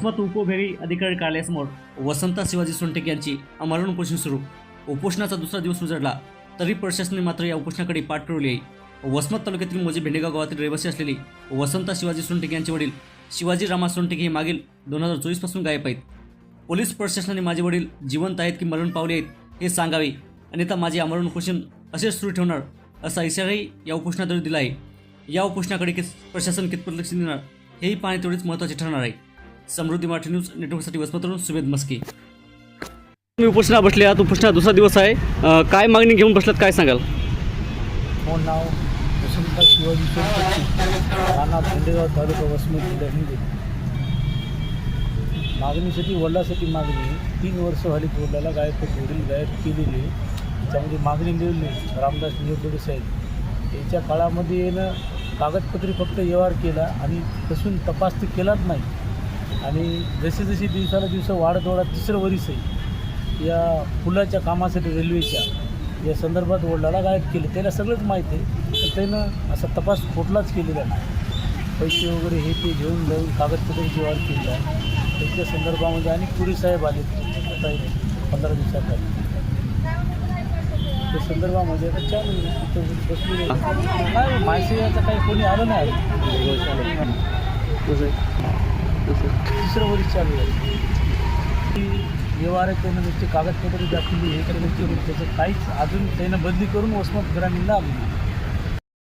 वसमत उपविभागीय अधिकारी कार्यालयासमोर वसंता शिवाजी सोनटेक यांची आमरण उपोषण सुरू. उपोषणाचा दुसरा दिवस उजडला तरी प्रशासनाने मात्र या उपोषणाकडे पाठ फिरवली आहे. वसमत तालुक्यातील मोजे भेंडेगाव गावातील रहिवासी असलेली वसंता शिवाजी सोनटेक यांचे वडील शिवाजी रामा सोनटेक हे मागील 2024 पासून गायब आहेत. पोलीस प्रशासनाने माझे वडील जिवंत आहेत की मरण पावले आहेत हे सांगावे, अन्यथा माझे आमरण उपोषण असेच सुरू ठेवणार असा इशाराही या उपोषणाद्वारे दिला आहे. या उपोषणाकडे प्रशासन कितपत लक्ष देणार हेही पाहणे तेवढेच महत्त्वाचे ठरणार आहे. समृद्धी मराठी न्यूज नेटवर्कसाठी वसमतवरून सुवेद मस्के. तुम्ही उपोषणा बसले आहात, उपोषणा दुसरा दिवस आहे, काय मागणी घेऊन बसलात काय सांगाल? माझं नाव वसंता शिवाजी सोनटेक, राणा भेंडेगाव तालुका वसमत जिल्हा हिंगोली. मागणीसाठी वडिलासाठी मागणी 3 वर्ष झाली. वडिलाला गायब वडील गायब केलेली. त्याच्यामध्ये मागणी लिहिली रामदास नियोगडे साहेब याच्या काळामध्ये येणं कागदपत्री फक्त व्यवहार केला आणि कसून तपास तर केलाच नाही. आणि जसे जसे दिवसाला दिवस वाढत तिसरं वरीस आहे या पुलाच्या कामासाठी रेल्वेच्या या संदर्भात वडिलाला गायब केलं. त्याला सगळंच माहीत आहे, पण त्यानं असा तपास कुठलाच केलेला नाही. पैसे वगैरे हे ते घेऊन जाऊन कागदपत्रांची व्यवहार केला. त्याच्या संदर्भामध्ये आणि पुरी साहेब आले काही 15 दिवसाखाली. त्या संदर्भामध्ये आता चालू बसलेले काय माहिती याचं काही कोणी आलं नाही. तिसरं वरीस चालू आहे की व्यवहार आहे. त्यानं नुसते कागदपत्र दाखवली हे करायची, त्याचं काहीच अजून त्यानं बदली करून वसमत ग्रामीणला आली.